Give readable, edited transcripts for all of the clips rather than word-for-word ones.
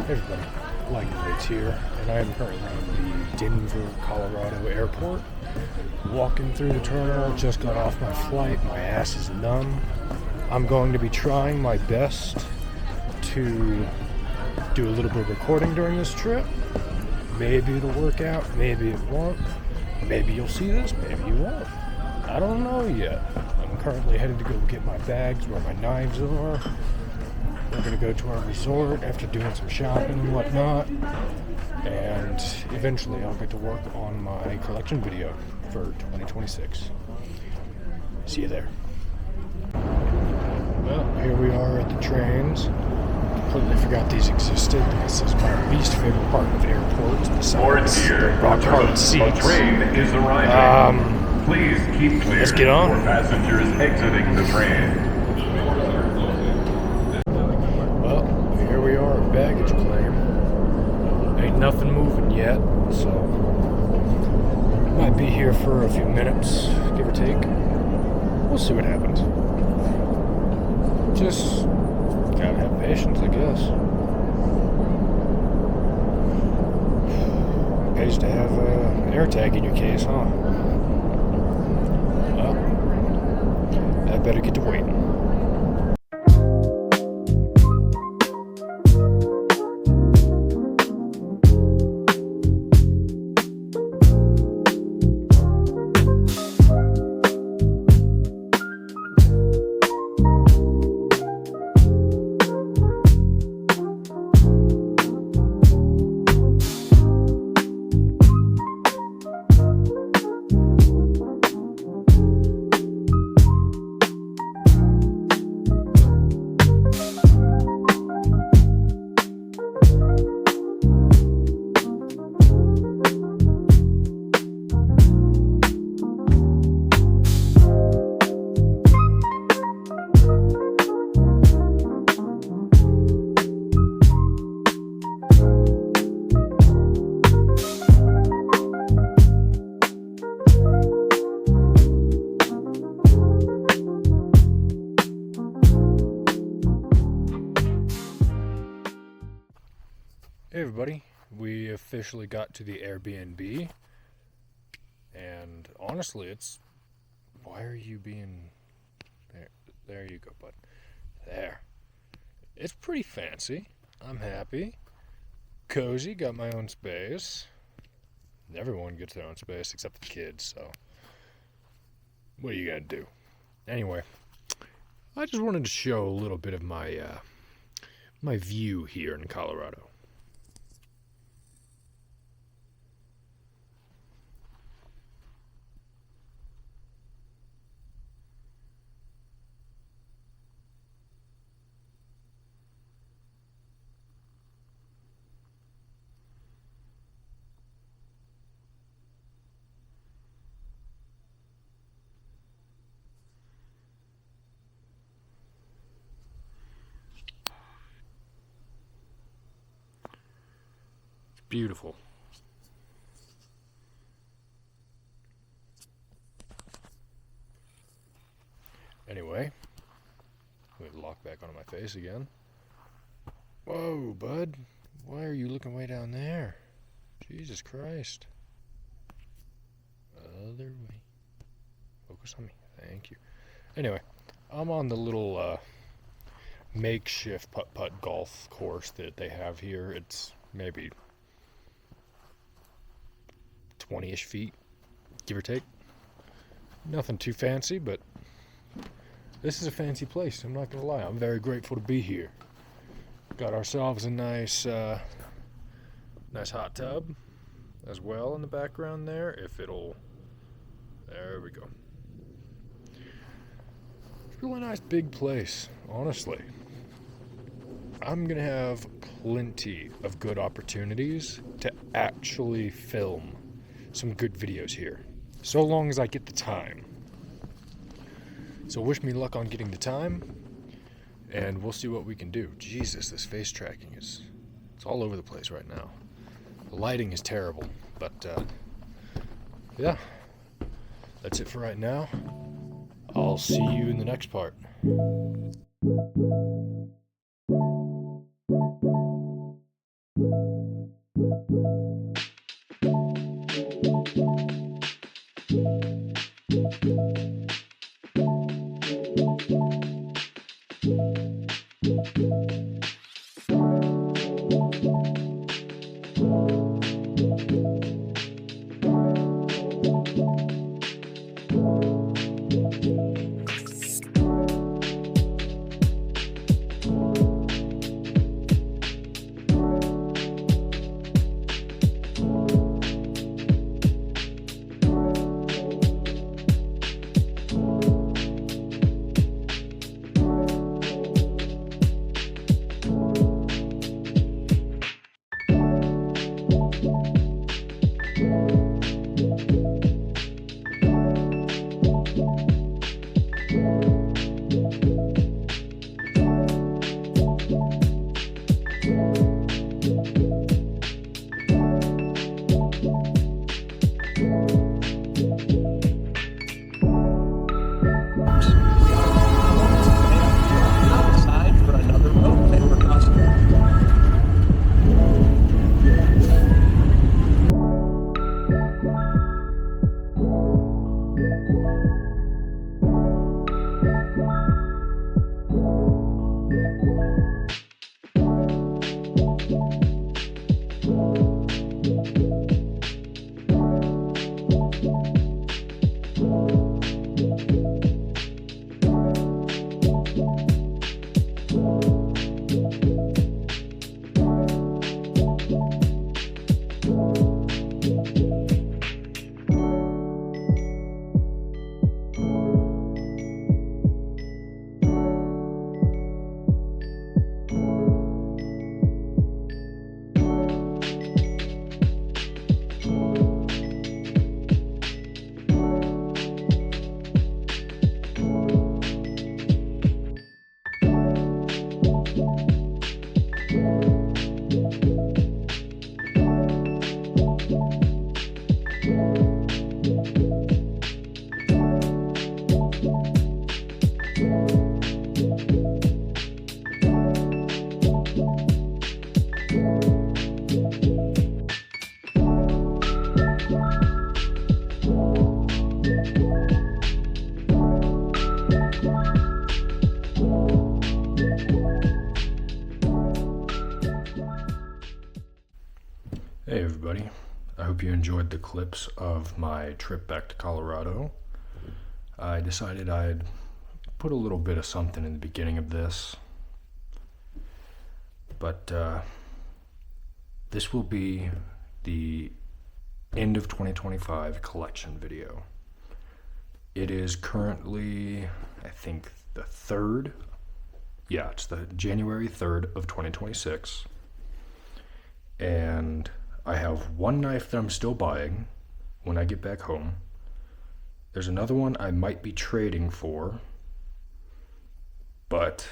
Hey everybody, Lightning here, and I am currently in the Denver, Colorado airport. Walking through the terminal, just got off my flight, my ass is numb. I'm going to be trying my best to do a little bit of recording during this trip. Maybe it'll work out, maybe it won't. Maybe you'll see this, maybe you won't. I don't know yet. I'm currently headed to go get my bags where my knives are. We're going to go to our resort after doing some shopping and whatnot, and eventually I'll get to work on my collection video for 2026. See you there. Well, here we are at the trains. Completely forgot these existed. This is my least favorite part of airports, besides the rock-hard seats. A train is arriving. Please keep clear let's get on. for passengers exiting the train. Here we are at baggage claim. Ain't nothing moving yet, so might be here for a few minutes, give or take. We'll see what happens. Just gotta have patience, I guess. Pays to have an air tag in your case, huh? Well, I better get to waiting. Hey everybody, we officially got to the Airbnb, and honestly why are you being, there you go bud, there. It's pretty fancy, I'm happy, cozy, got my own space. Everyone gets their own space except the kids, so what are you gonna do? Anyway, I just wanted to show a little bit of my, my view here in Colorado. Beautiful. Anyway, let me lock back onto my face again. Whoa, bud. Why are you looking way down there? Jesus Christ. Other way. Focus on me. Thank you. Anyway, I'm on the little makeshift putt-putt golf course that they have here. It's maybe 20-ish feet, give or take. Nothing too fancy, but this is a fancy place, I'm not gonna lie. I'm very grateful to be here. Got ourselves a nice nice hot tub as well in the background there, if it'll, there we go. It's a really nice big place, honestly. I'm gonna have plenty of good opportunities to actually film some good videos here, so long as I get the time. So wish me luck on getting the time, and we'll see what we can do. Jesus, this face tracking it's all over the place right now. The lighting is terrible, but yeah, that's it for right now. I'll see you in the next part. Hey everybody, I hope you enjoyed the clips of my trip back to Colorado. I decided I'd put a little bit of something in the beginning of this, but this will be the end of 2025 collection video. It is currently, I think, the 3rd. Yeah, it's the January 3rd of 2026. And I have one knife that I'm still buying when I get back home. There's another one I might be trading for. But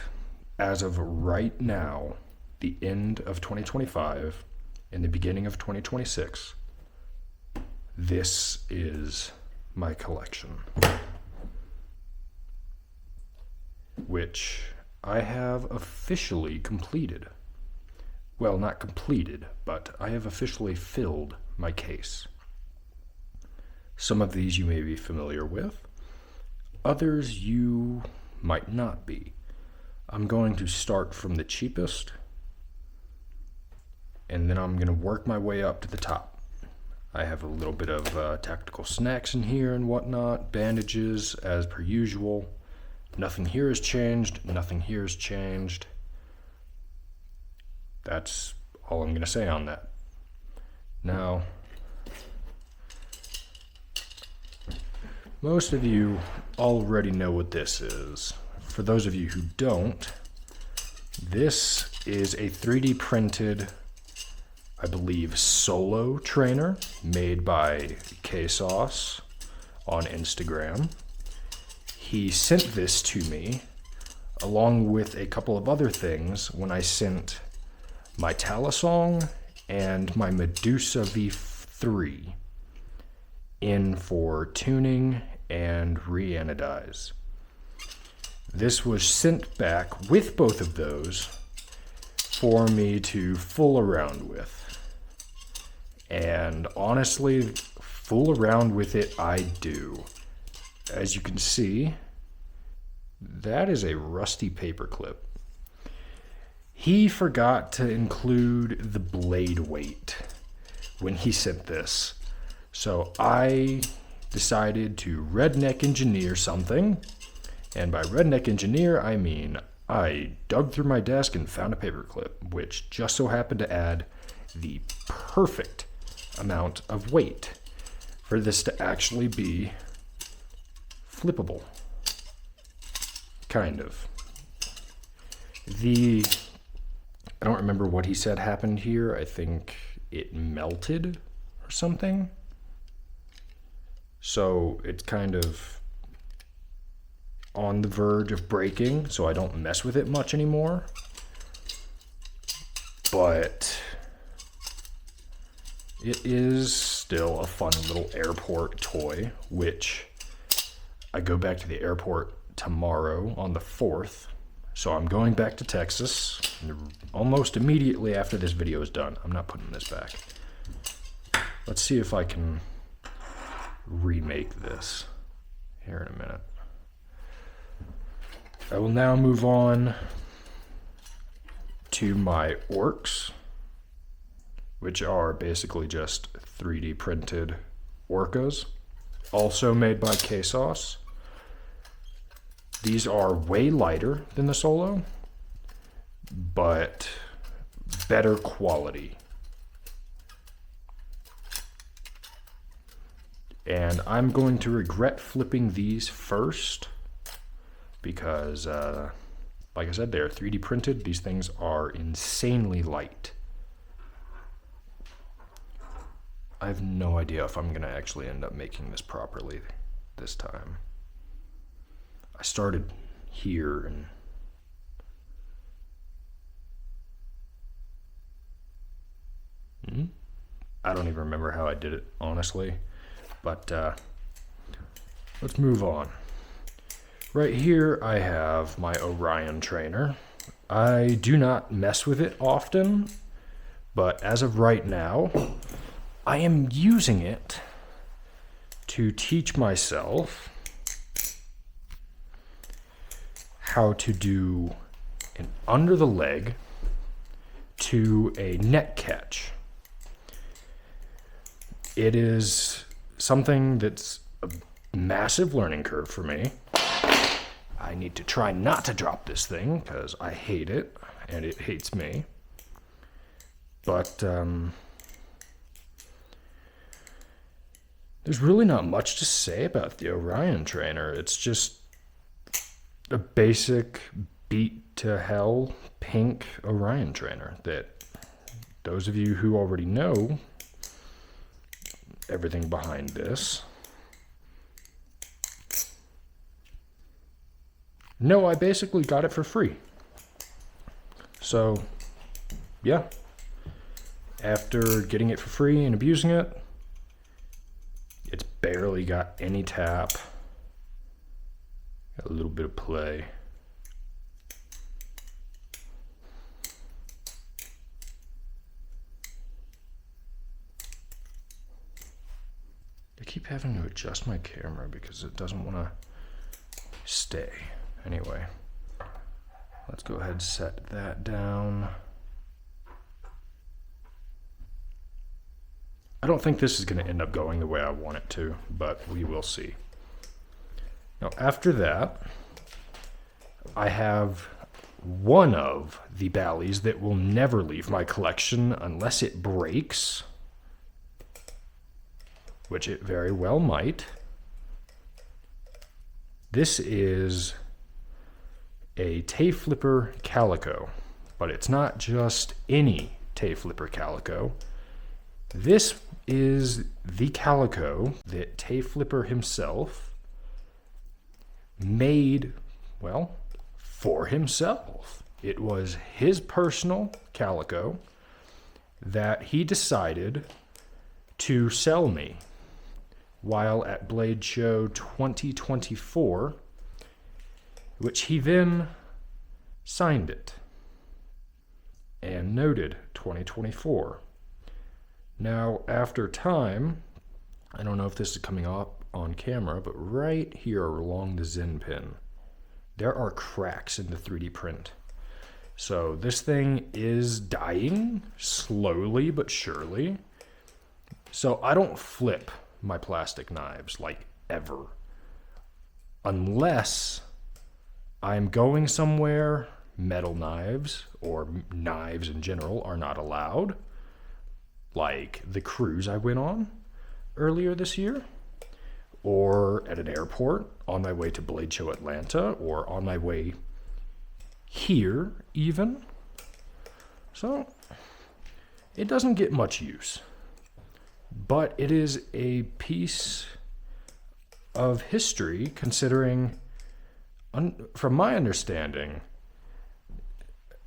as of right now, the end of 2025 and the beginning of 2026, this is my collection, which I have officially completed. Well, not completed, but I have officially filled my case. Some of these you may be familiar with, others you might not be. I'm going to start from the cheapest, and then I'm going to work my way up to the top. I have a little bit of tactical snacks in here and whatnot, bandages as per usual. Nothing here has changed, nothing here has changed. That's all I'm going to say on that. Now, most of you already know what this is. For those of you who don't, this is a 3D printed, I believe, solo trainer made by K-Sauce on Instagram. He sent this to me along with a couple of other things when I sent my Talisong and my Medusa V3 in for tuning and re-anodize. This was sent back with both of those for me to fool around with. And honestly, fool around with it I do. As you can see, that is a rusty paperclip. He forgot to include the blade weight when he sent this. So I decided to redneck engineer something. And by redneck engineer, I mean I dug through my desk and found a paperclip, which just so happened to add the perfect amount of weight for this to actually be flippable. Kind of. I don't remember what he said happened here. I think it melted or something. So it's kind of on the verge of breaking, so I don't mess with it much anymore. But it is still a fun little airport toy, which I go back to the airport tomorrow on the 4th. So I'm going back to Texas almost immediately after this video is done. I'm not putting this back. Let's see if I can remake this here in a minute. I will now move on to my orcs, which are basically just 3D printed orcas, also made by K-Sauce. These are way lighter than the Solo, but better quality. And I'm going to regret flipping these first because, like I said, they're 3D printed. These things are insanely light. I have no idea if I'm going to actually end up making this properly this time. I started here and I don't even remember how I did it, honestly. But let's move on. Right here I have my Orion trainer. I do not mess with it often, but as of right now, I am using it to teach myself how to do an under the leg to a neck catch. it is something that's a massive learning curve for me. I need to try not to drop this thing because I hate it and it hates me. But there's really not much to say about the Orion trainer. It's just a basic beat to hell pink Orion trainer that those of you who already know everything behind this know I basically got it for free. So, yeah. After getting it for free and abusing it, it's barely got any tap. Got a little bit of play. I keep having to adjust my camera because it doesn't want to stay. Anyway, let's go ahead and set that down. I don't think this is going to end up going the way I want it to, but we will see. Now, after that, I have one of the Bally's that will never leave my collection unless it breaks, which it very well might. This is a Tay Flipper Calico, but it's not just any Tay Flipper Calico. This is the Calico that Tay Flipper himself made, well, for himself. It was his personal Calico that he decided to sell me while at Blade Show 2024, which he then signed it and noted 2024. Now, after time, I don't know if this is coming up on camera, but right here along the Zen pin, there are cracks in the 3D print. So this thing is dying slowly but surely. So I don't flip my plastic knives, like, ever. Unless I'm going somewhere, metal knives, or knives in general, are not allowed. Like the cruise I went on earlier this year, or at an airport on my way to Blade Show Atlanta, or on my way here even. So it doesn't get much use, but it is a piece of history considering, from my understanding,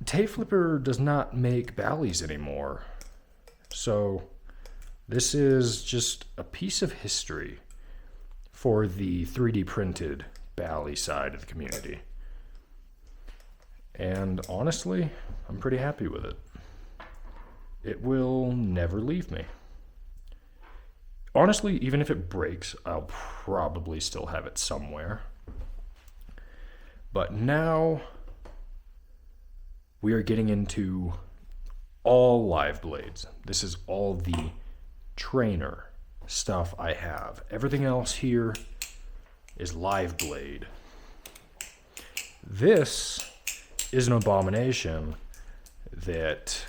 Tay Flipper does not make Bally's anymore. So this is just a piece of history for the 3D printed Bally side of the community. And honestly, I'm pretty happy with it. It will never leave me. Honestly, even if it breaks, I'll probably still have it somewhere. But now we are getting into all live blades. This is all the trainer stuff I have. Everything else here is live blade. This is an abomination that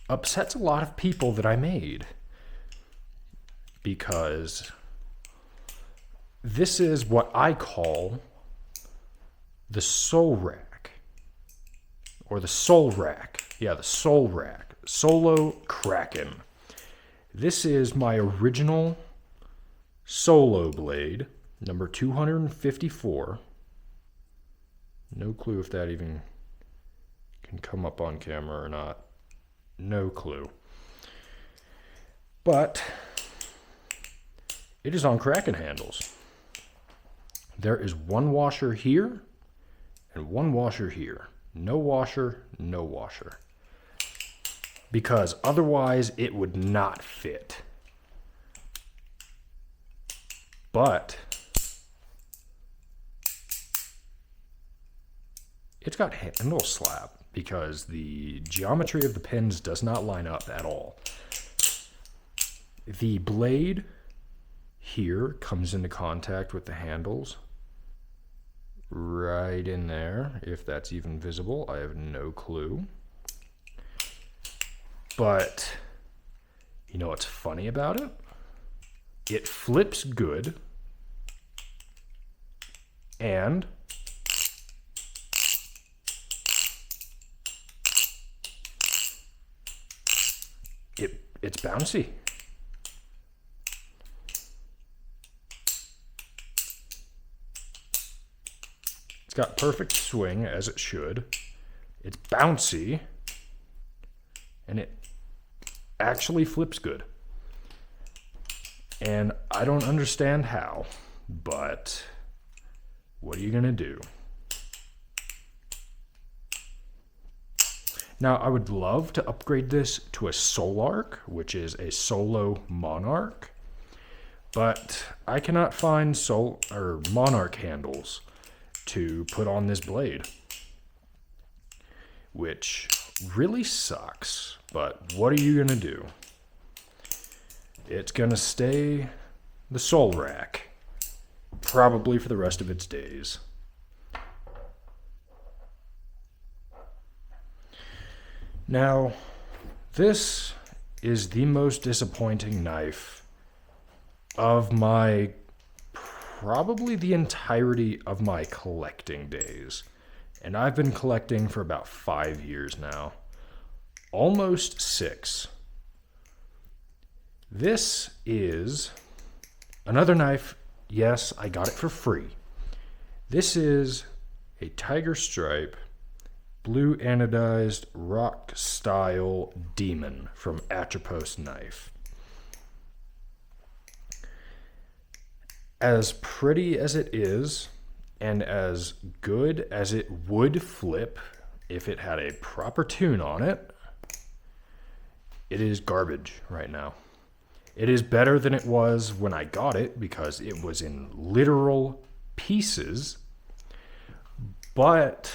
upsets a lot of people that I made, because this is what I call the soul rack, or the soul rack. Yeah, the soul rack. Solo Kraken. This is my original solo blade, number 254. No clue if that even can come up on camera or not. No clue. But it is on Kraken handles. There is one washer here and one washer here. No washer, no washer. Because otherwise it would not fit. But it's got handle slap because the geometry of the pins does not line up at all. The blade here comes into contact with the handles right in there. If that's even visible, I have no clue. But you know what's funny about it? It flips good, and it's bouncy. It's got perfect swing, as it should. It's bouncy, and it actually flips good. And I don't understand how, but what are you gonna do? Now, I would love to upgrade this to a Solarc, which is a solo Monarch, but I cannot find Monarch handles to put on this blade, which really sucks, but what are you gonna do? It's gonna stay the Soul Rack, probably for the rest of its days. Now, this is the most disappointing knife of probably the entirety of my collecting days. And I've been collecting for about 5 years now. Almost 6. This is another knife. Yes, I got it for free. This is a Tiger Stripe blue anodized rock style demon from Atropos Knife. As pretty as it is, and as good as it would flip if it had a proper tune on it, it is garbage right now. It is better than it was when I got it because it was in literal pieces, but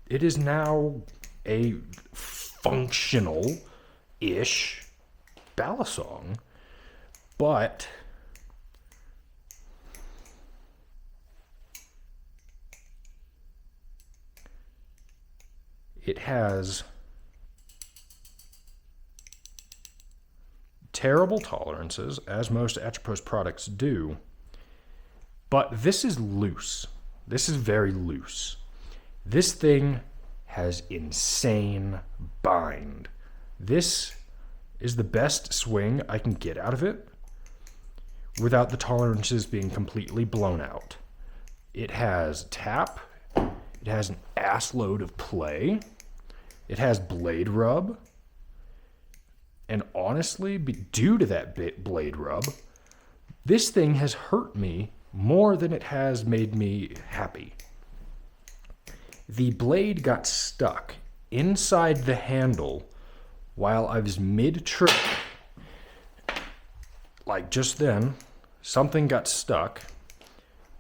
it is now a functional-ish Balisong, but it has terrible tolerances, as most Atropos products do, but this is loose. This is very loose. This thing has insane bind. This is the best swing I can get out of it without the tolerances being completely blown out. It has tap. It has an ass load of play. It has blade rub. And honestly, due to that blade rub, this thing has hurt me more than it has made me happy. The blade got stuck inside the handle while I was mid-trick. Like just then, something got stuck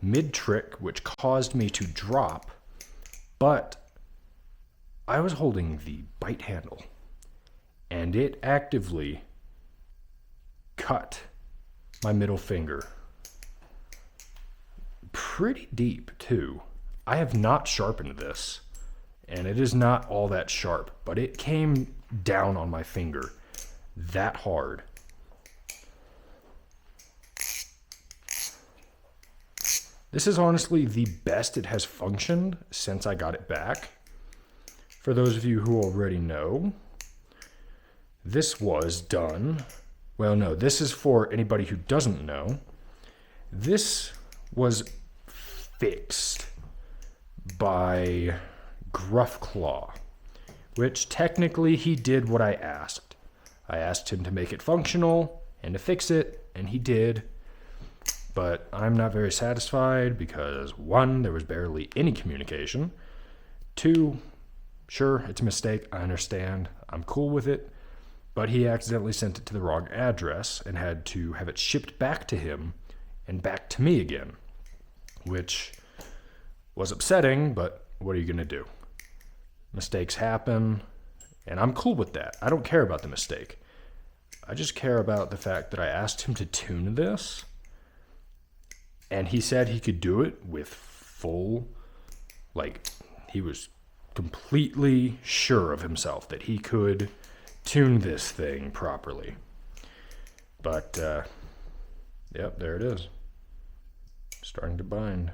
mid-trick, which caused me to drop, but I was holding the bite handle, and it actively cut my middle finger. Pretty deep, too. I have not sharpened this, and it is not all that sharp, but it came down on my finger that hard. This is honestly the best it has functioned since I got it back. For those of you who already know, this was done. Well, no, this is for anybody who doesn't know. This was fixed by Gruff Claw, which technically he did what I asked. I asked him to make it functional and to fix it, and he did. But I'm not very satisfied because 1, there was barely any communication. 2, sure, it's a mistake, I understand, I'm cool with it, but he accidentally sent it to the wrong address and had to have it shipped back to him and back to me again, which was upsetting, but what are you going to do? Mistakes happen, and I'm cool with that. I don't care about the mistake. I just care about the fact that I asked him to tune this, and he said he could do it with full, like, he was completely sure of himself that he could tune this thing properly. But, yep, there it is. Starting to bind.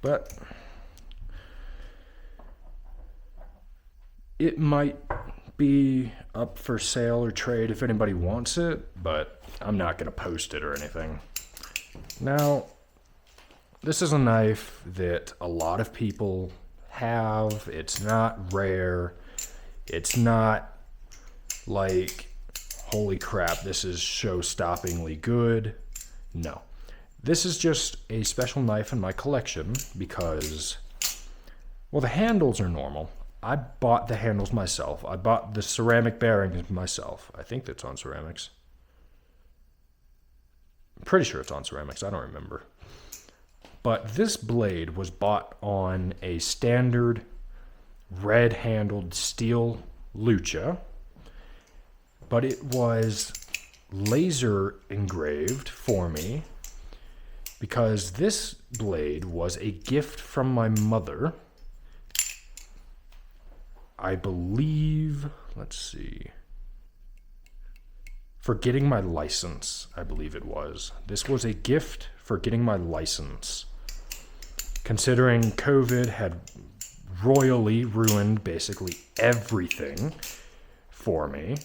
But it might be up for sale or trade if anybody wants it, but I'm not going to post it or anything. Now, this is a knife that a lot of people have. It's not rare. It's not like, holy crap, this is show-stoppingly good. No. This is just a special knife in my collection because, well, the handles are normal. I bought the handles myself. I bought the ceramic bearings myself. I think that's on ceramics. I'm pretty sure it's on ceramics. I don't remember. But this blade was bought on a standard red-handled steel lucha, but it was laser engraved for me because this blade was a gift from my mother. I believe, let's see, for getting my license, I believe it was. This was a gift for getting my license. Considering COVID had royally ruined basically everything for me,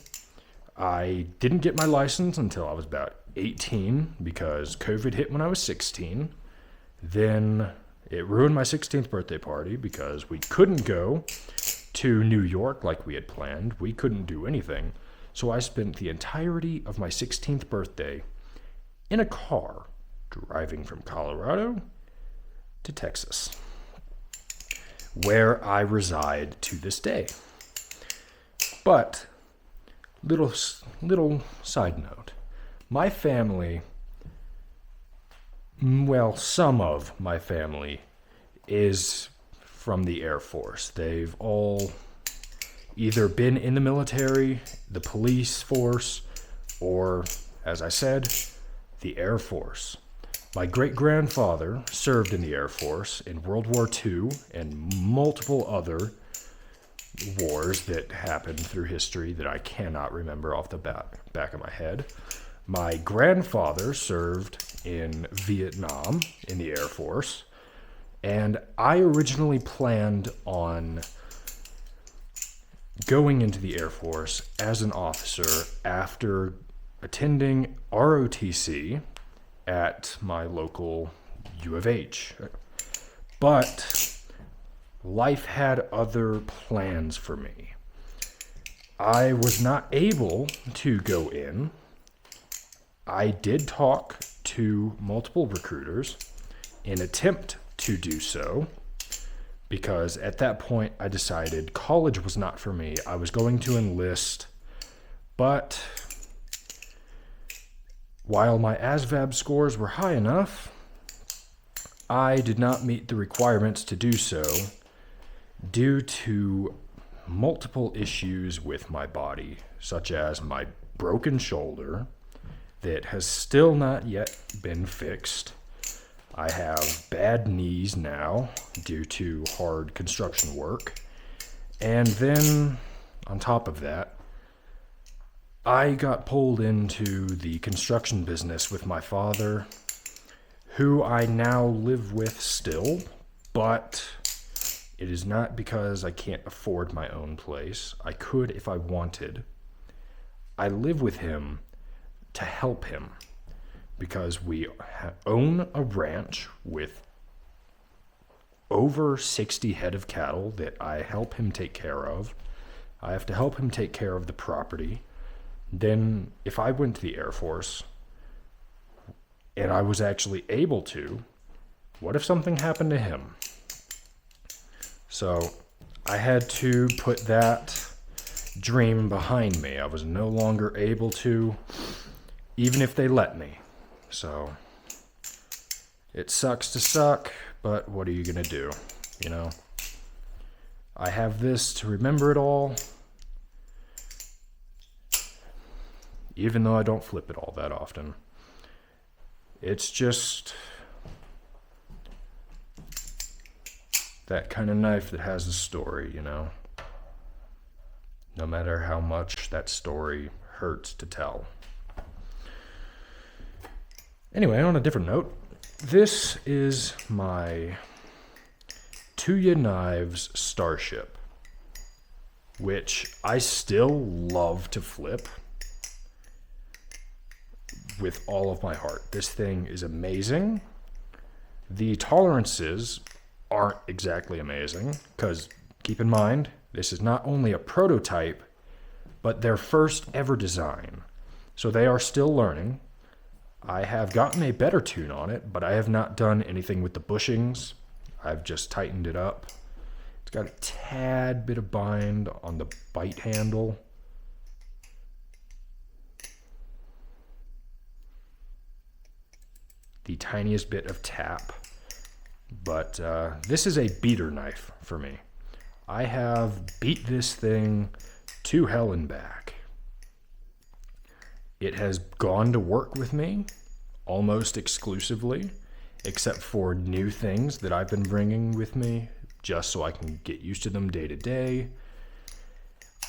I didn't get my license until I was about 18 because COVID hit when I was 16. Then it ruined my 16th birthday party because we couldn't go to New York like we had planned. We couldn't do anything. So I spent the entirety of my 16th birthday in a car driving from Colorado to Texas, where I reside to this day. But little side note, my family, well, some of my family is from the Air Force. They've all either been in the military, the police force, or, as I said, the Air Force. My great-grandfather served in the Air Force in World War II and multiple other wars that happened through history that I cannot remember off the back of my head. My grandfather served in Vietnam in the Air Force, and I originally planned on going into the Air Force as an officer after attending ROTC at my local U of H. But life had other plans for me. I was not able to go in. I did talk to multiple recruiters in attempt to do so, because at that point I decided college was not for me. I was going to enlist, but while my ASVAB scores were high enough, I did not meet the requirements to do so due to multiple issues with my body, such as my broken shoulder that has still not yet been fixed. I have bad knees now due to hard construction work. And then, on top of that, I got pulled into the construction business with my father, who I now live with still, but it is not because I can't afford my own place. I could if I wanted. I live with him to help him because we own a ranch with over 60 head of cattle that I help him take care of. I have to help him take care of the property. Then if I went to the Air Force and I was actually able to, what if something happened to him? So I had to put that dream behind me. I was no longer able to, even if they let me. So it sucks to suck, but what are you gonna do? You know, I have this to remember it all, even though I don't flip it all that often. It's just that kind of knife that has a story, you know? No matter how much that story hurts to tell. Anyway, on a different note, this is my Tuya Knives Starship, which I still love to flip with all of my heart. This thing is amazing. The tolerances aren't exactly amazing, because keep in mind, this is not only a prototype, but their first ever design. So they are still learning. I have gotten a better tune on it, but I have not done anything with the bushings. I've just tightened it up. It's got a tad bit of bind on the bite handle. The tiniest bit of tap. But this is a beater knife for me. I have beat this thing to hell and back. It has gone to work with me almost exclusively, except for new things that I've been bringing with me just so I can get used to them day to day.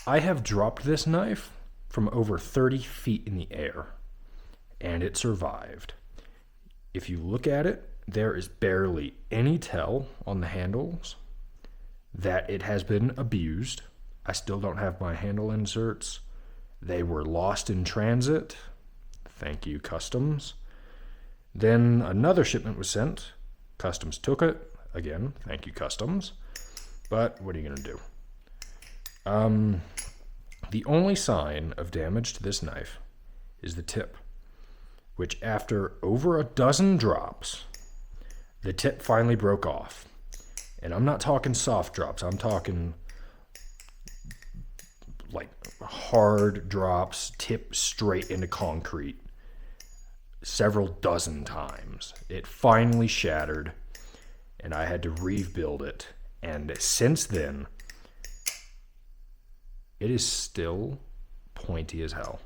I have dropped this knife from over 30 feet in the air, and it survived. If you look at it, there is barely any tell on the handles that it has been abused. I still don't have my handle inserts. They were lost in transit. Thank you, Customs. Then another shipment was sent. Customs took it. Again, thank you, Customs. But what are you going to do? The only sign of damage to this knife is the tip, which after over a dozen drops, the tip finally broke off. And I'm not talking soft drops. I'm talking like hard drops, tip straight into concrete several dozen times. It finally shattered, and I had to rebuild it. And since then, it is still pointy as hell.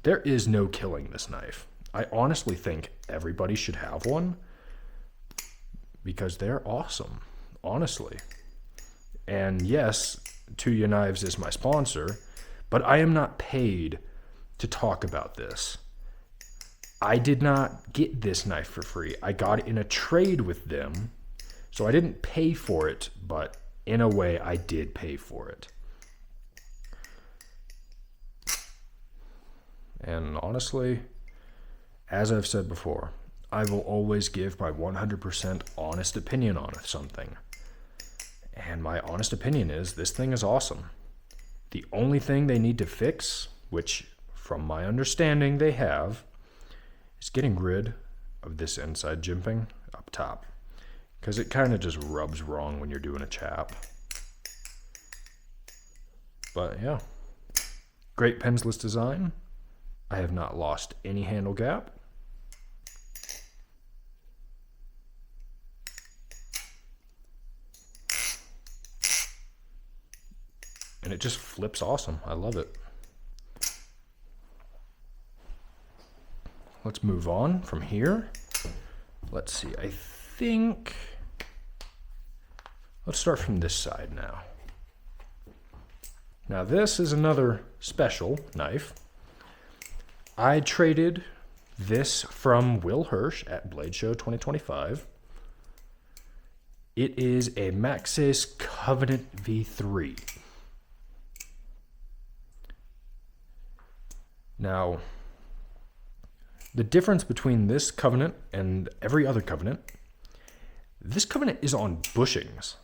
There is no killing this knife. I honestly think everybody should have one because they're awesome, honestly. And yes, Tuya Knives is my sponsor, but I am not paid to talk about this. I did not get this knife for free. I got it in a trade with them, so I didn't pay for it, but in a way I did pay for it. And honestly, as I've said before, I will always give my 100% honest opinion on something. And my honest opinion is this thing is awesome. The only thing they need to fix, which from my understanding they have, is getting rid of this inside jimping up top. Because it kind of just rubs wrong when you're doing a chap. But yeah, great pensless design. I have not lost any handle gap. And it just flips awesome. I love it. Let's move on from here. Let's see, I think... Let's start from this side now. Now this is another special knife. I traded this from Will Hirsch at Blade Show 2025. It is a Maxxis Covenant V3. Now, the difference between this Covenant and every other Covenant, this Covenant is on bushings.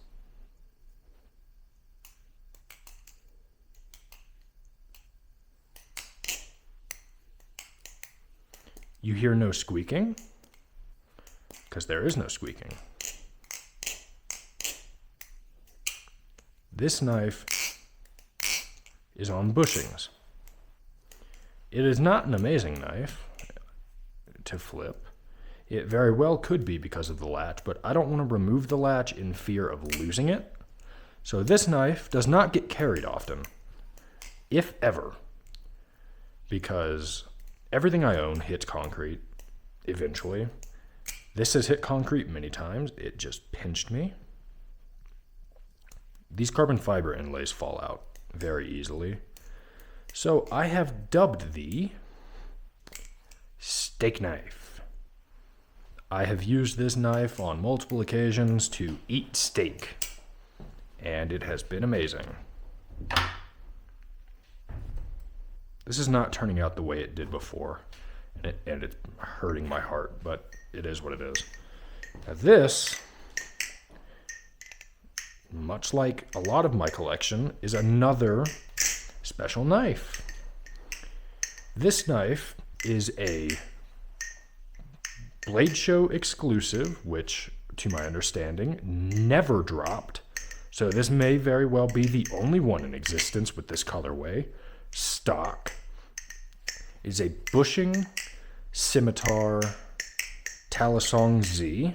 You hear no squeaking, because there is no squeaking. This knife is on bushings. It is not an amazing knife. to flip. It very well could be because of the latch, but I don't want to remove the latch in fear of losing it. So this knife does not get carried often, if ever, because everything I own hits concrete eventually. This has hit concrete many times. It just pinched me. These carbon fiber inlays fall out very easily. So I have dubbed the steak knife. I have used this knife on multiple occasions to eat steak, and it has been amazing. This is not turning out the way it did before, and it's hurting my heart, but it is what it is. Now this, much like a lot of my collection, is another special knife. This knife is a Blade Show exclusive, which, to my understanding, never dropped. So this may very well be the only one in existence with this colorway. Stock. It is a bushing scimitar Balisong Z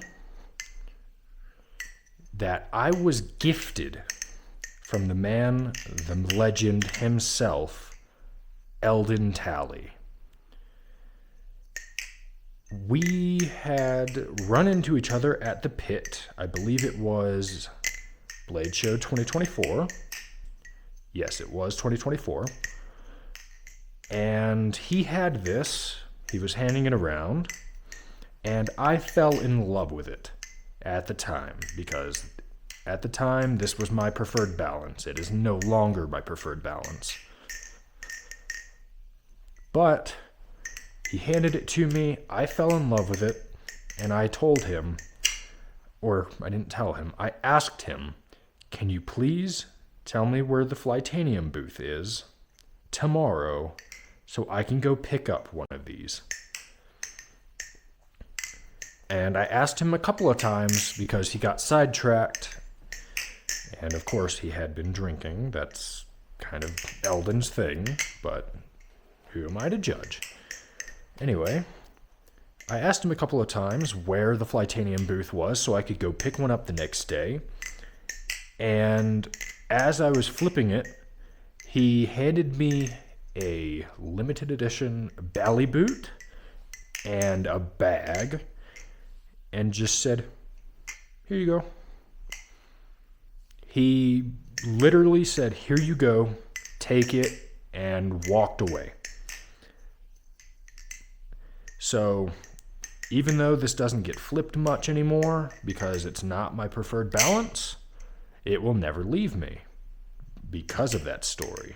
that I was gifted from the man, the legend himself, Eldon Talley. We had run into each other at the pit. I believe it was Blade Show 2024. Yes, it was 2024. And he had this. He was handing it around. And I fell in love with it at the time, because at the time, this was my preferred balance. It is no longer my preferred balance. But he handed it to me, I fell in love with it, and I told him, or I didn't tell him, I asked him, can you please tell me where the Flytanium booth is tomorrow so I can go pick up one of these? And I asked him a couple of times because he got sidetracked. And of course he had been drinking. That's kind of Eldon's thing, but who am I to judge? Anyway, I asked him a couple of times where the Flytanium booth was so I could go pick one up the next day. And as I was flipping it, he handed me a limited edition Bally boot and a bag and just said, here you go. He literally said, here you go, take it, and walked away. So even though this doesn't get flipped much anymore because it's not my preferred balance, it will never leave me because of that story.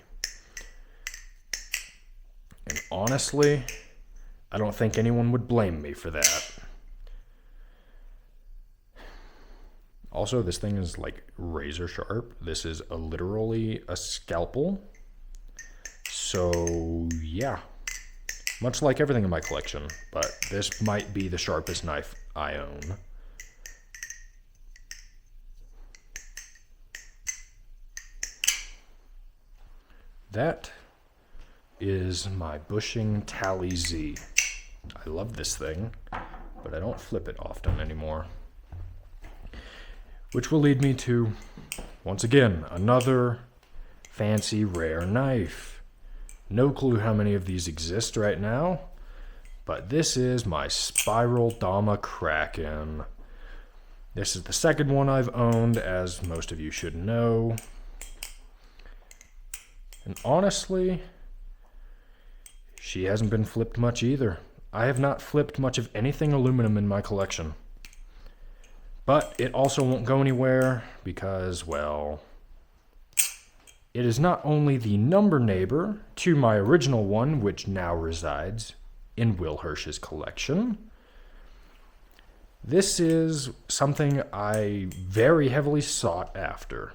And honestly, I don't think anyone would blame me for that. Also, this thing is like razor sharp. This is literally a scalpel. So yeah, much like everything in my collection, but this might be the sharpest knife I own. That is my bushing Tally Z. I love this thing, but I don't flip it often anymore. Which will lead me to, once again, another fancy rare knife. No clue how many of these exist right now, but this is my Spiral Dama Kraken. This is the second one I've owned, as most of you should know. And honestly, she hasn't been flipped much either. I have not flipped much of anything aluminum in my collection. But it also won't go anywhere because, well, it is not only the number neighbor to my original one, which now resides in Will Hirsch's collection. This is something I very heavily sought after.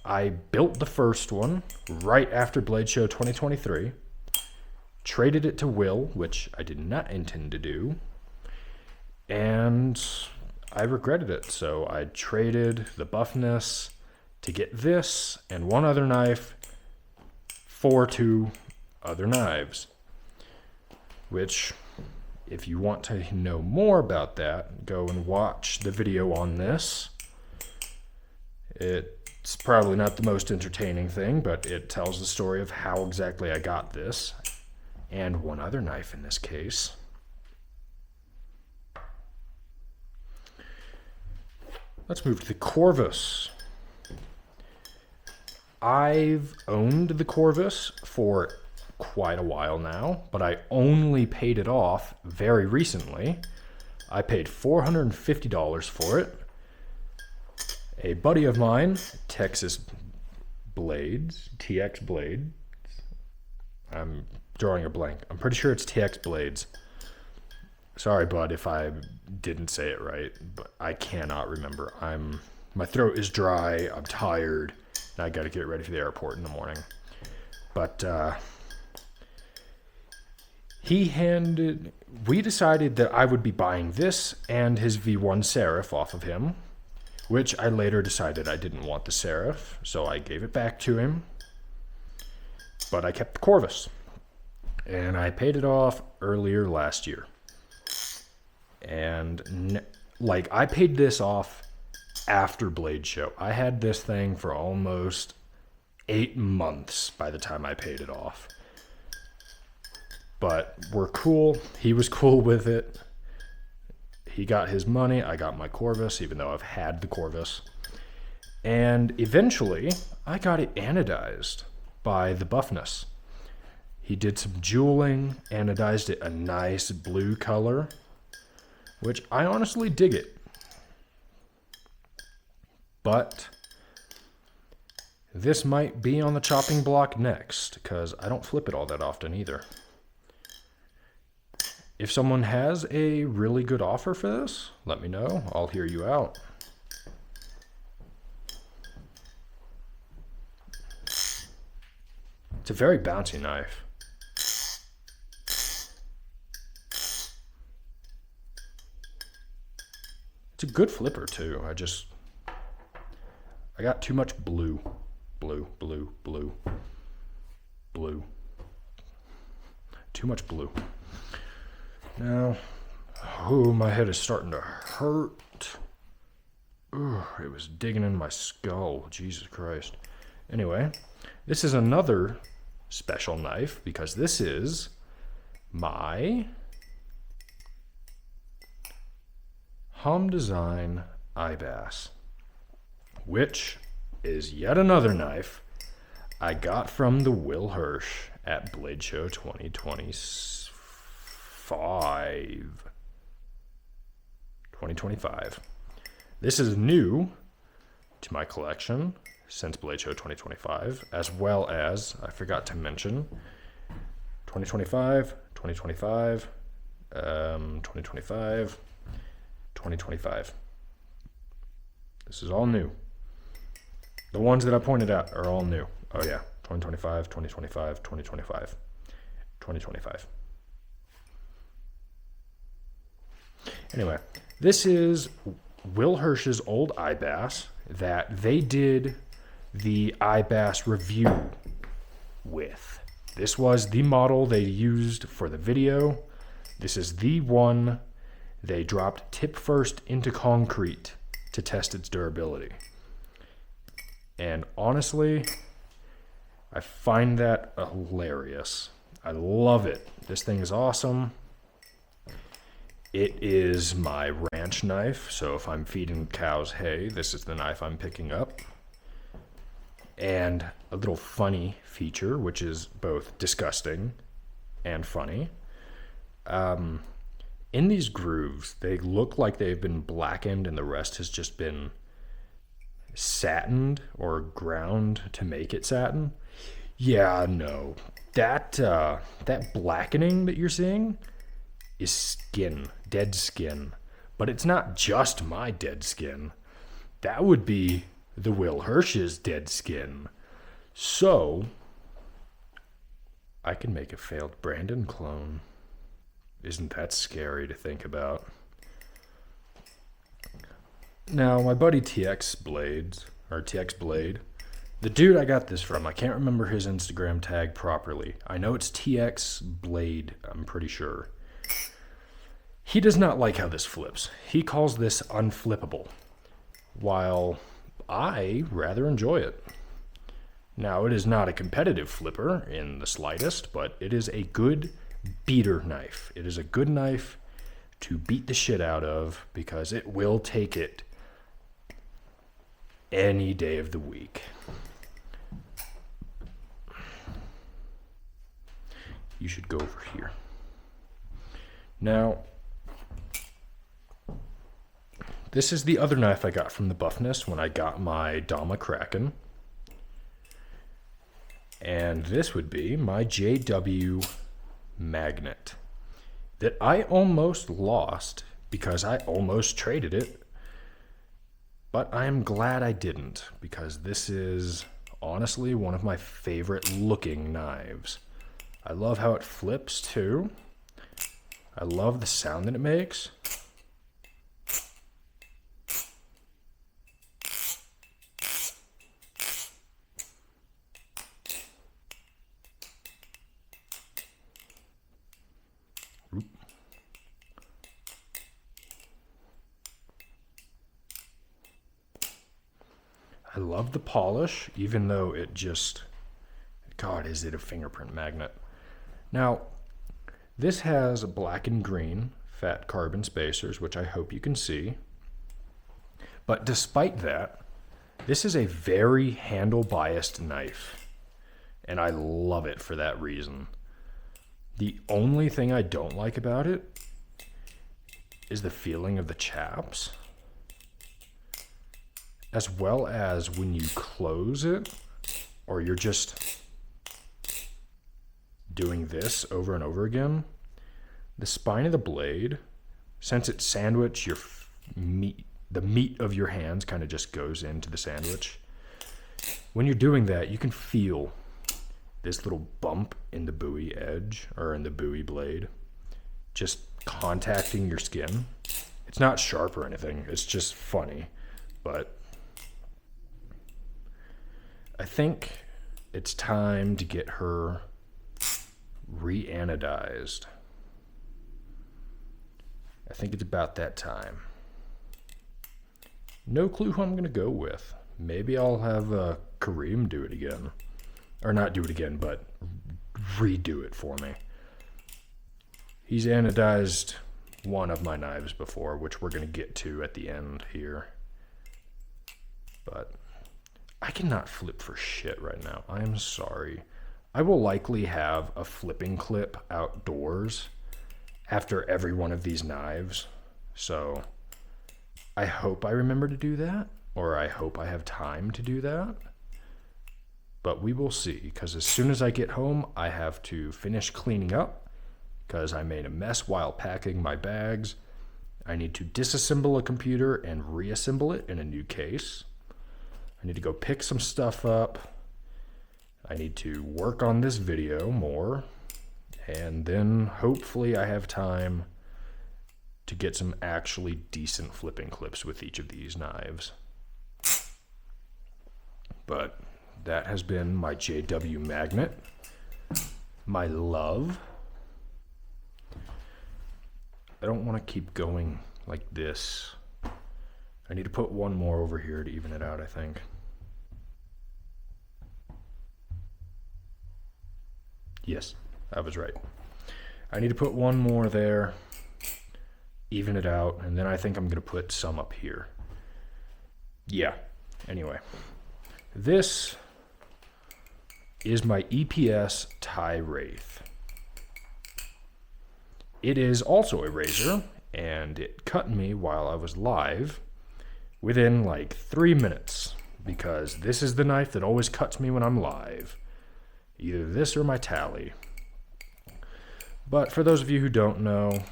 I built the first one right after Blade Show 2023, traded it to Will, which I did not intend to do, and I regretted it, so I traded the buffness to get this and one other knife for 2 other knives, which If you want to know more about that, go and watch the video on this. It's probably not the most entertaining thing, but it tells the story of how exactly I got this, and one other knife in this case. Let's move to the Corvus. I've owned the Corvus for quite a while now, but I only paid it off very recently. I paid $450 for it. A buddy of mine, TX Blades. I'm drawing a blank. I'm pretty sure it's TX Blades. Sorry, bud, if I didn't say it right, but I cannot remember. My throat is dry, I'm tired, and I gotta get ready for the airport in the morning. But we decided that I would be buying this and his V1 Seraph off of him, which I later decided I didn't want the Seraph, so I gave it back to him. But I kept the Corvus, and I paid it off earlier last year. And I paid this off after Blade Show. I had this thing for almost 8 months by the time I paid it off. But we're cool. He was cool with it. He got his money. I got my Corvus, even though I've had the Corvus. And eventually, I got it anodized by the Buffness. He did some jeweling, anodized it a nice blue color, which I honestly dig it. But this might be on the chopping block next, because I don't flip it all that often either. If someone has a really good offer for this, let me know. I'll hear you out. It's a very bouncy knife. It's a good flipper too. I got too much blue. Blue. Too much blue. Now, my head is starting to hurt. It was digging in my skull. Jesus Christ. Anyway, this is another special knife because this is my Hom Design IBAS, which is yet another knife I got from the Will Hirsch at Blade Show 2025. This is new to my collection since Blade Show 2025, as well as, I forgot to mention, 2025. This is all new. The ones that I pointed out are all new. Oh yeah, 2025. Anyway, this is Will Hirsch's old IBAS that they did the IBAS review with. This was the model they used for the video. This is the one they dropped tip first into concrete to test its durability. And honestly, I find that hilarious. I love it. This thing is awesome. It is my ranch knife, so if I'm feeding cows hay, this is the knife I'm picking up. And a little funny feature, which is both disgusting and funny. In these grooves, they look like they've been blackened and the rest has just been satined or ground to make it satin. Yeah, no. That blackening that you're seeing is skin, dead skin. But it's not just my dead skin. That would be the Will Hirsch's dead skin. So, I can make a failed Brandon clone. Isn't that scary to think about? Now, my buddy TX Blade, the dude I got this from, I can't remember his Instagram tag properly. I know it's TX Blade, I'm pretty sure. He does not like how this flips. He calls this unflippable, while I rather enjoy it. Now, it is not a competitive flipper in the slightest, but it is a good beater knife. It is a good knife to beat the shit out of because it will take it any day of the week. You should go over here. Now, this is the other knife I got from the Buffness when I got my Dama Kraken. And this would be my JW Magnet that I almost lost because I almost traded it. But I am glad I didn't, because this is honestly one of my favorite looking knives. I love how it flips too. I love the sound that it makes. I love the polish, even though it just, God, is it a fingerprint magnet. Now, this has black and green fat carbon spacers, which I hope you can see. But despite that, this is a very handle-biased knife, and I love it for that reason. The only thing I don't like about it is the feeling of the chaps, as well as when you close it, or you're just doing this over and over again, the spine of the blade, since it's sandwich, the meat of your hands kind of just goes into the sandwich. When you're doing that, you can feel this little bump in the buoy edge, or in the buoy blade, just contacting your skin. It's not sharp or anything, it's just funny, but I think it's time to get her re-anodized. I think it's about that time. No clue who I'm going to go with. Maybe I'll have Kareem do it again. Or not do it again, but redo it for me. He's anodized one of my knives before, which we're going to get to at the end here. But I cannot flip for shit right now. I am sorry. I will likely have a flipping clip outdoors after every one of these knives. So I hope I remember to do that, or I hope I have time to do that. But we will see, because as soon as I get home, I have to finish cleaning up, because I made a mess while packing my bags. I need to disassemble a computer and reassemble it in a new case. I need to go pick some stuff up. I need to work on this video more. And then hopefully I have time to get some actually decent flipping clips with each of these knives. But that has been my JW Magnet. My love. I don't want to keep going like this. I need to put one more over here to even it out, I think. Yes, I was right. I need to put one more there, even it out, and then I think I'm going to put some up here. Yeah, anyway. This is my EPS Tie Wraith. It is also a razor, and it cut me while I was live within like 3 minutes, because this is the knife that always cuts me when I'm live. Either this or my Tally. But for those of you who don't know,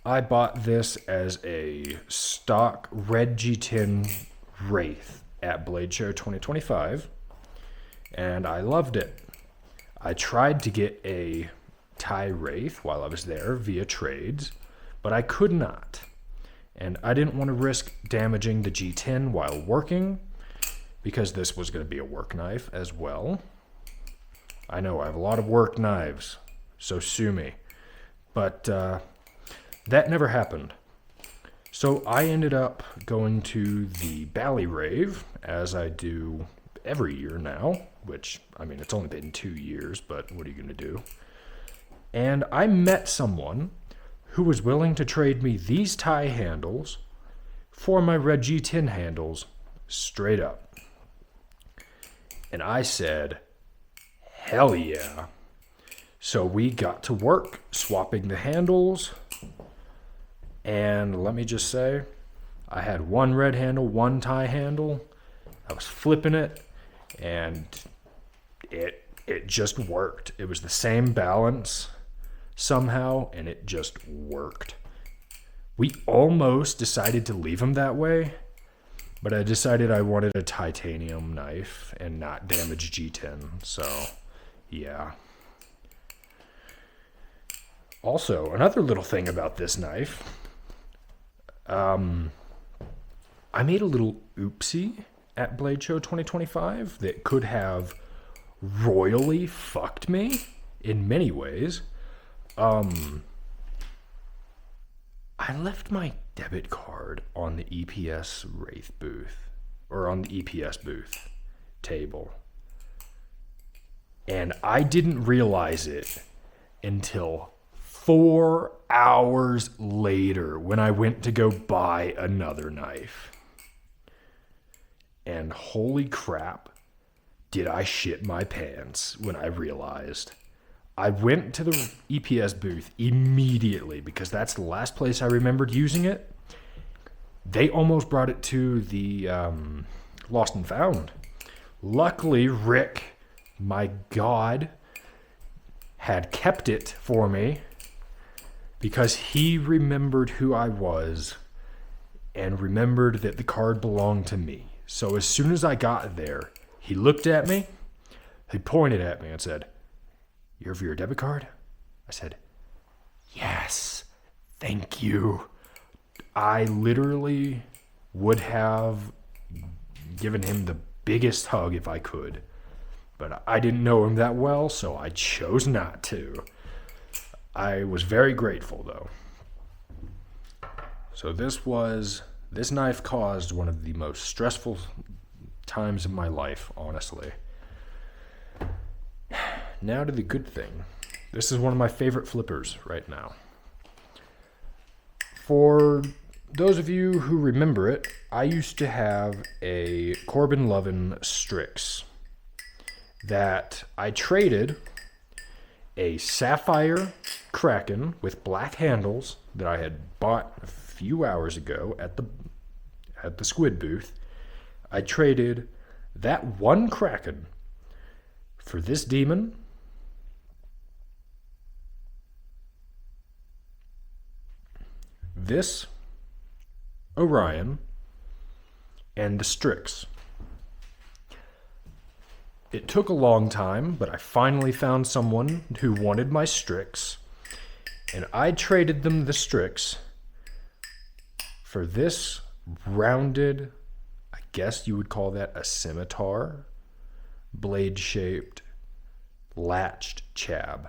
I bought this as a stock Red G10 Wraith at Blade Show 2025, and I loved it. I tried to get a Tie Wraith while I was there via trades, but I could not. And I didn't want to risk damaging the G10 while working, because this was going to be a work knife as well. I know I have a lot of work knives, so sue me. But that never happened. So I ended up going to the Bally Rave, as I do every year now, which, I mean, it's only been 2 years, but what are you going to do? And I met someone who was willing to trade me these tie handles for my red G10 handles, straight up. And I said, hell yeah. So we got to work swapping the handles. And let me just say, I had one red handle, one tie handle. I was flipping it, and it just worked. It was the same balance somehow, and it just worked. We almost decided to leave them that way, but I decided I wanted a titanium knife and not damage G10, so yeah. Also, another little thing about this knife, I made a little oopsie at Blade Show 2025 that could have royally fucked me in many ways. I left my debit card on the EPS Wraith booth, or on the EPS booth table. And I didn't realize it until 4 hours later when I went to go buy another knife. And holy crap, did I shit my pants when I realized. I went to the EPS booth immediately because that's the last place I remembered using it. They almost brought it to the Lost and Found. Luckily, Rick, my God, had kept it for me because he remembered who I was and remembered that the card belonged to me. So as soon as I got there, he looked at me, he pointed at me and said, "You have your debit card?" I said, "Yes, thank you." I literally would have given him the biggest hug if I could, but I didn't know him that well, so I chose not to. I was very grateful, though. So this knife caused one of the most stressful times of my life, honestly. Now to the good thing. This is one of my favorite flippers right now. For those of you who remember it, I used to have a Corbin Lovin Strix that I traded a Sapphire Kraken with black handles that I had bought a few hours ago at the Squid booth. I traded that one Kraken for this demon, this Orion, and the Strix. It took a long time, but I finally found someone who wanted my Strix, and I traded them the Strix for this rounded, I guess you would call that a scimitar, blade-shaped, latched chab,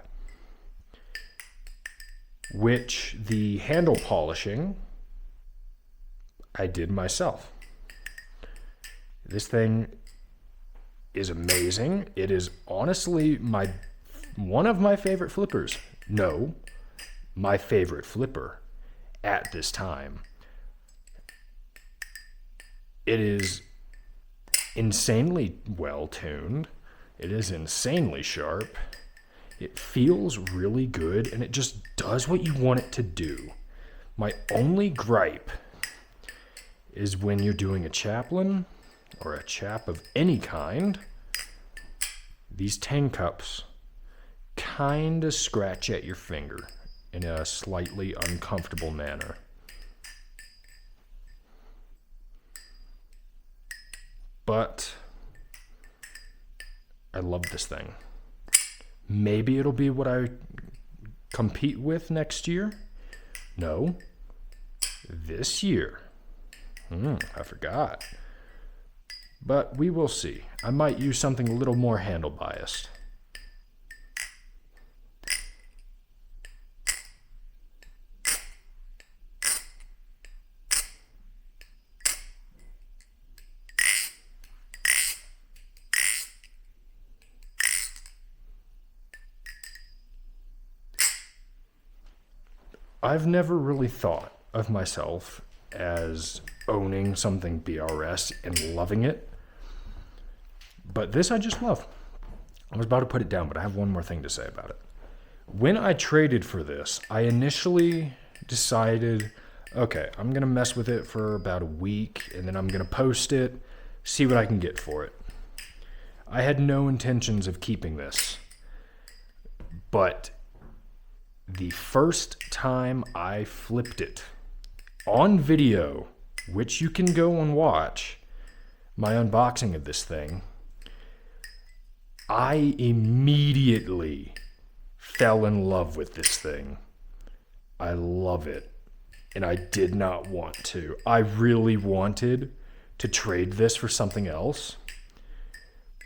which the handle polishing I did myself. This thing is amazing. It is honestly one of my favorite flippers. No, my favorite flipper at this time. It is insanely well tuned. It is insanely sharp. It feels really good, and it just does what you want it to do. My only gripe is when you're doing a chaplain or a chap of any kind, these tang cups kind of scratch at your finger in a slightly uncomfortable manner. But I love this thing. Maybe it'll be what I compete with next year. No, this year. I forgot. But we will see. I might use something a little more handle biased. I've never really thought of myself as owning something BRS and loving it. But this I just love. I was about to put it down, but I have one more thing to say about it. When I traded for this, I initially decided, okay, I'm going to mess with it for about a week, and then I'm going to post it, see what I can get for it. I had no intentions of keeping this. But the first time I flipped it on video, which you can go and watch, my unboxing of this thing, I immediately fell in love with this thing. I love it. And I did not want to. I really wanted to trade this for something else.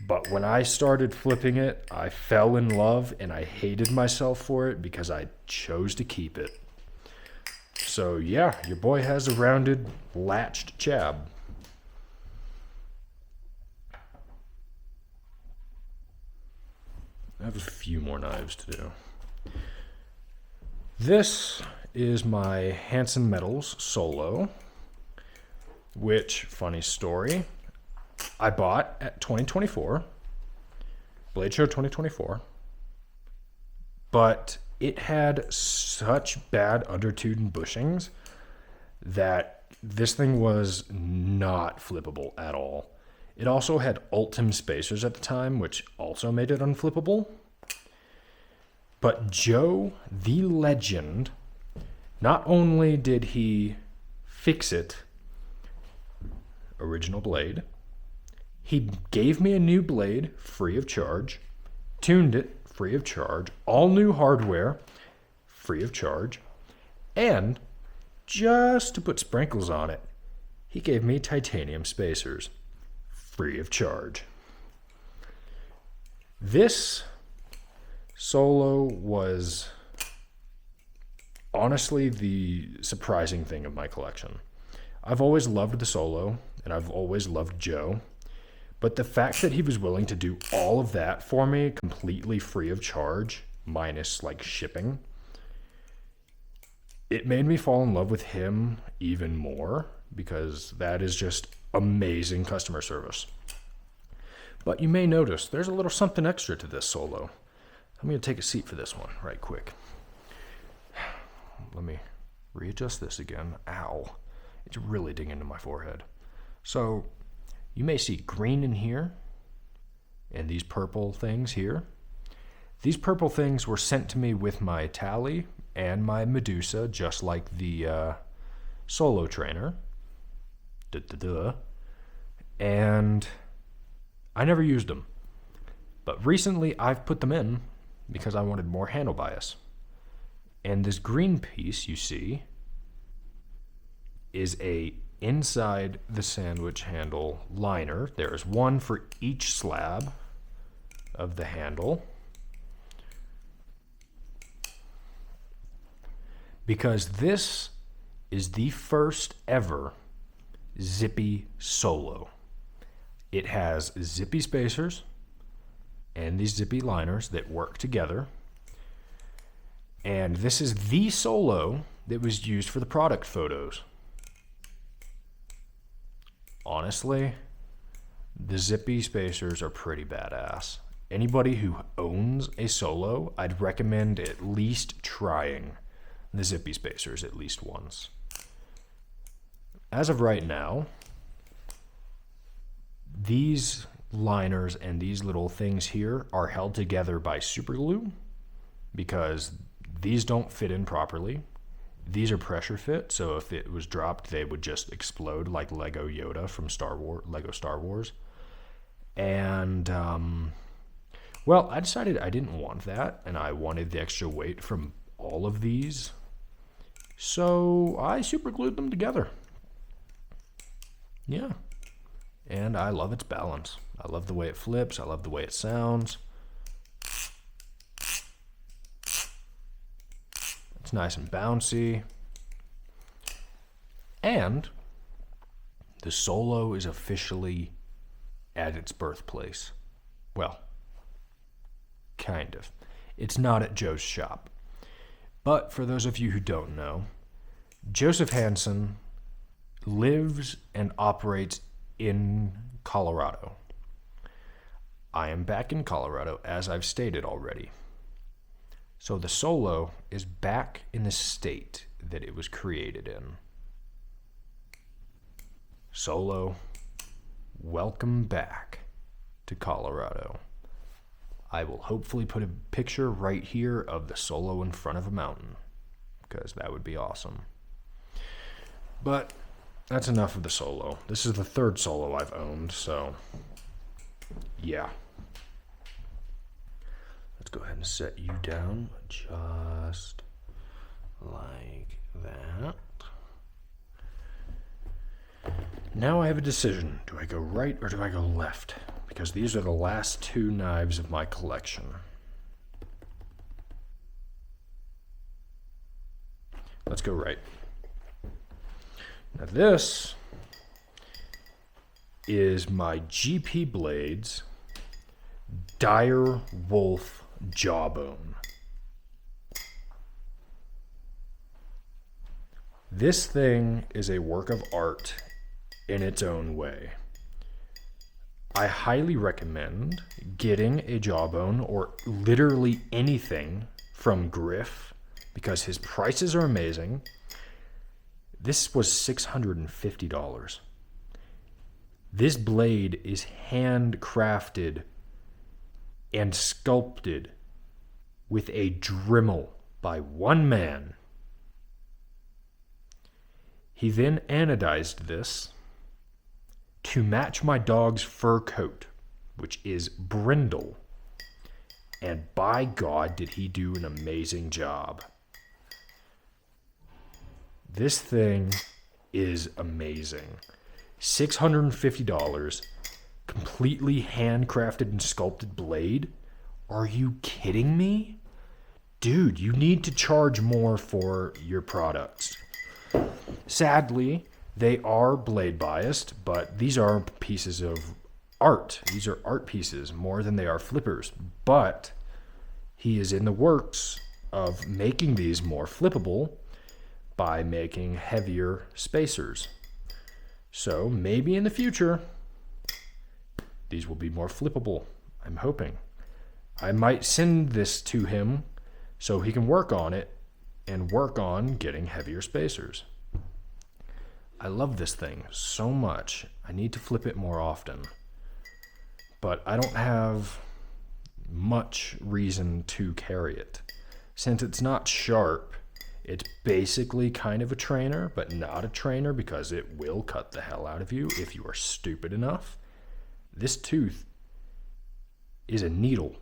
But when I started flipping it, I fell in love and I hated myself for it because I chose to keep it. So yeah, your boy has a rounded, latched chab. I have a few more knives to do. This is my Hanson Metals Solo, which, funny story, I bought at 2024, Blade Show 2024, but it had such bad undertooth and bushings that this thing was not flippable at all. It also had Ultim spacers at the time, which also made it unflippable. But Joe, the legend, not only did he fix it, original blade, he gave me a new blade free of charge, tuned it free of charge, all new hardware free of charge, and just to put sprinkles on it, he gave me titanium spacers free of charge. This Solo was honestly the surprising thing of my collection. I've always loved the Solo, and I've always loved Joe. But the fact that he was willing to do all of that for me completely free of charge, minus like shipping, it made me fall in love with him even more because that is just amazing customer service. But you may notice there's a little something extra to this Solo. I'm going to take a seat for this one right quick. Let me readjust this again. Ow. It's really digging into my forehead. So you may see green in here and these purple things here. These purple things were sent to me with my Tally and my Medusa, just like the Solo trainer. And I never used them. But recently I've put them in because I wanted more handle bias. And this green piece you see is a inside the sandwich handle liner. There is one for each slab of the handle. Because this is the first ever zippy Solo. It has zippy spacers and these zippy liners that work together. And this is the Solo that was used for the product photos. Honestly, the zippy spacers are pretty badass. Anybody who owns a Solo, I'd recommend at least trying the zippy spacers at least once. As of right now, these liners and these little things here are held together by super glue because these don't fit in properly. These are pressure fit, so if it was dropped, they would just explode like Lego Yoda from Lego Star Wars. And, well, I decided I didn't want that, and I wanted the extra weight from all of these. So I super glued them together. Yeah. And I love its balance. I love the way it flips. I love the way it sounds. It's nice and bouncy. And the Solo is officially at its birthplace. Well, kind of. It's not at Joe's shop. But for those of you who don't know, Joseph Hansen lives and operates in Colorado. I am back in Colorado, as I've stated already. So the Solo is back in the state that it was created in. Solo, welcome back to Colorado. I will hopefully put a picture right here of the Solo in front of a mountain, because that would be awesome. But that's enough of the Solo. This is the third Solo I've owned, so yeah. Let's go ahead and set you down just like that. Now I have a decision. Do I go right or do I go left? Because these are the last two knives of my collection. Let's go right. Now this is my GP Blades Dire Wolf Jawbone. This thing is a work of art in its own way. I highly recommend getting a Jawbone or literally anything from Griff because his prices are amazing. This was $650. This blade is handcrafted and sculpted with a Dremel by one man. He then anodized this to match my dog's fur coat, which is brindle. And by God, did he do an amazing job. This thing is amazing. $650, completely handcrafted and sculpted blade? Are you kidding me? Dude, you need to charge more for your products. Sadly, they are blade biased, but these are pieces of art. These are art pieces more than they are flippers. But he is in the works of making these more flippable by making heavier spacers. So maybe in the future, these will be more flippable. I'm hoping. I might send this to him so he can work on it and work on getting heavier spacers. I love this thing so much. I need to flip it more often. But I don't have much reason to carry it. Since it's not sharp, it's basically kind of a trainer, but not a trainer because it will cut the hell out of you if you are stupid enough. This tooth is a needle.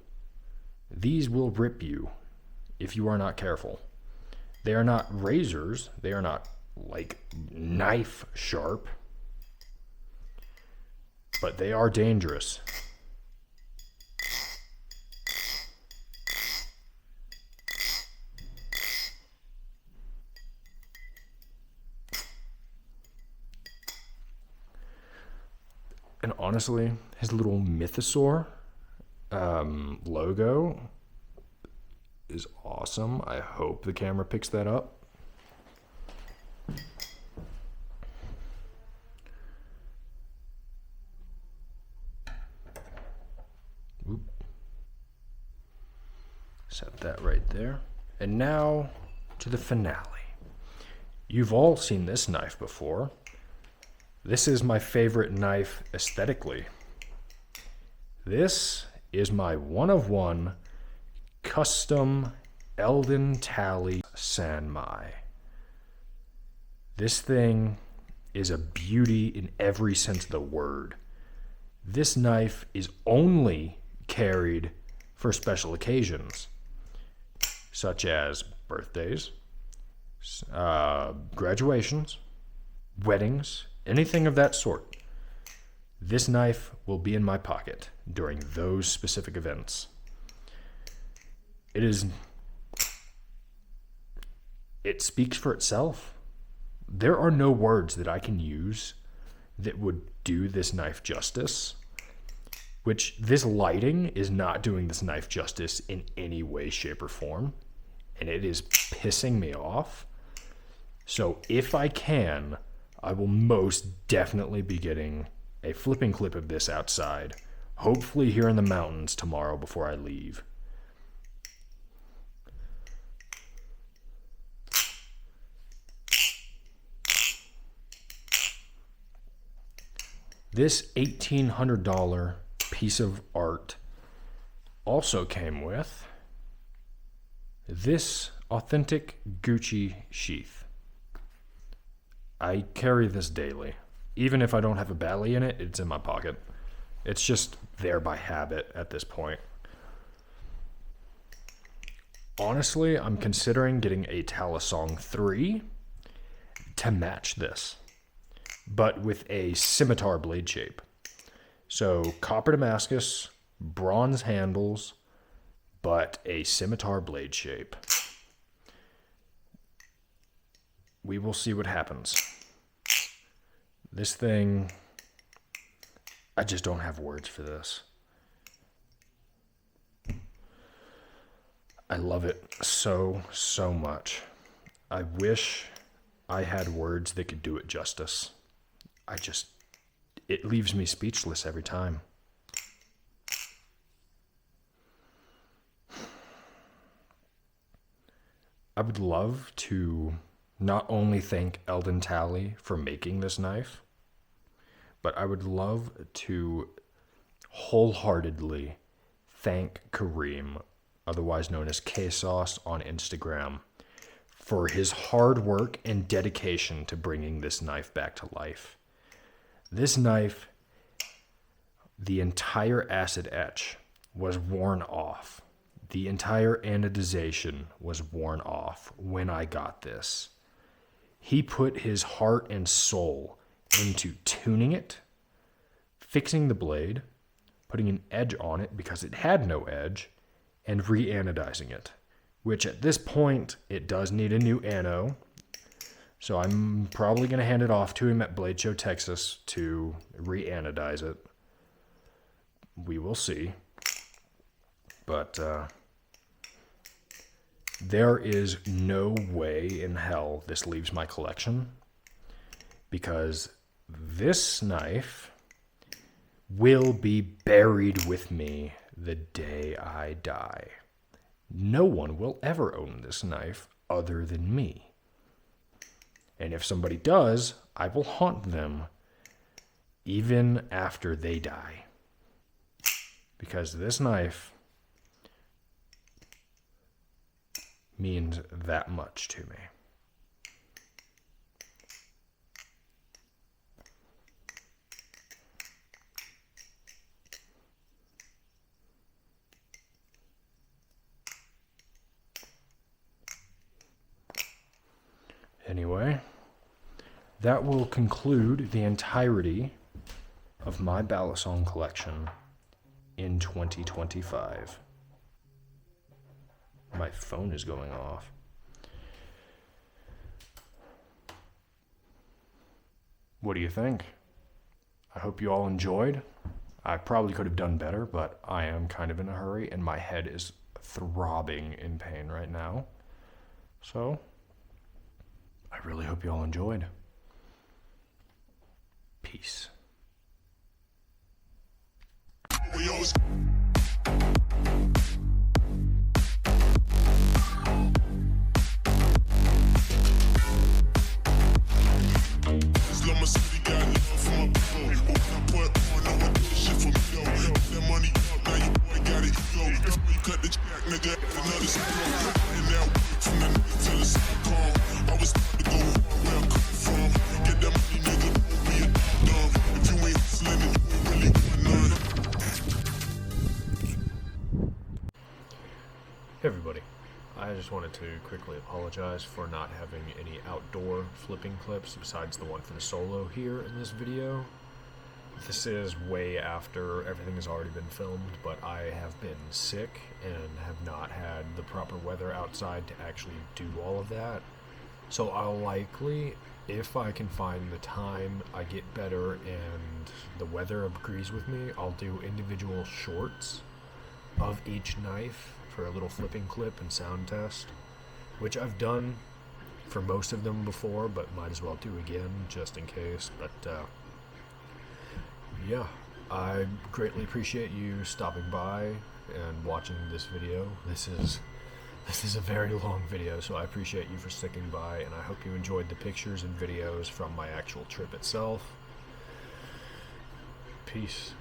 These will rip you if you are not careful. They are not razors. They are not like knife sharp, but they are dangerous. And honestly, his little mythosaur logo is awesome. I hope the camera picks that up. Oop. Set that right there. And now to the finale. You've all seen this knife before. This is my favorite knife aesthetically. This is my one-of-one custom Eldon Tally Sanmai. This thing is a beauty in every sense of the word. This knife is only carried for special occasions, such as birthdays, graduations, weddings, anything of that sort. This knife will be in my pocket during those specific events. It speaks for itself. There are no words that I can use that would do this knife justice, which this lighting is not doing this knife justice in any way, shape, or form. and it is pissing me off. So if I can, I will most definitely be getting a flipping clip of this outside, hopefully here in the mountains tomorrow before I leave. This $1,800 piece of art also came with this authentic Gucci sheath. I carry this daily. Even if I don't have a Bali in it, it's in my pocket. It's just there by habit at this point. Honestly, I'm considering getting a Balisong 3 to match this, but with a scimitar blade shape. So copper Damascus, bronze handles, but a scimitar blade shape. We will see what happens. This thing, I just don't have words for this. I love it so, so much. I wish I had words that could do it justice. It leaves me speechless every time. I would love to not only thank Eldon Talley for making this knife, but I would love to wholeheartedly thank Kareem, otherwise known as K-Sauce on Instagram, for his hard work and dedication to bringing this knife back to life. This knife, the entire acid etch was worn off. The entire anodization was worn off when I got this. He put his heart and soul into tuning it, fixing the blade, putting an edge on it because it had no edge, and re-anodizing it, which at this point, it does need a new ano. So I'm probably going to hand it off to him at Blade Show, Texas to re-anodize it. We will see. But there is no way in hell this leaves my collection, because this knife will be buried with me the day I die. No one will ever own this knife other than me. And if somebody does, I will haunt them even after they die. Because this knife means that much to me. Anyway, that will conclude the entirety of my Balisong collection in 2025. My phone is going off. What do you think? I hope you all enjoyed. I probably could have done better, but I am kind of in a hurry and my head is throbbing in pain right now. So, I really hope you all enjoyed. Peace. Hey everybody, I just wanted to quickly apologize for not having any outdoor flipping clips besides the one for the solo here in this video. This is way after everything has already been filmed, but I have been sick and have not had the proper weather outside to actually do all of that. So I'll likely, if I can find the time, I get better and the weather agrees with me, I'll do individual shorts of each knife for a little flipping clip and sound test. which I've done for most of them before, but might as well do again just in case. But yeah, I greatly appreciate you stopping by and watching this video. This is a very long video, so I appreciate you for sticking by, and I hope you enjoyed the pictures and videos from my actual trip itself. Peace.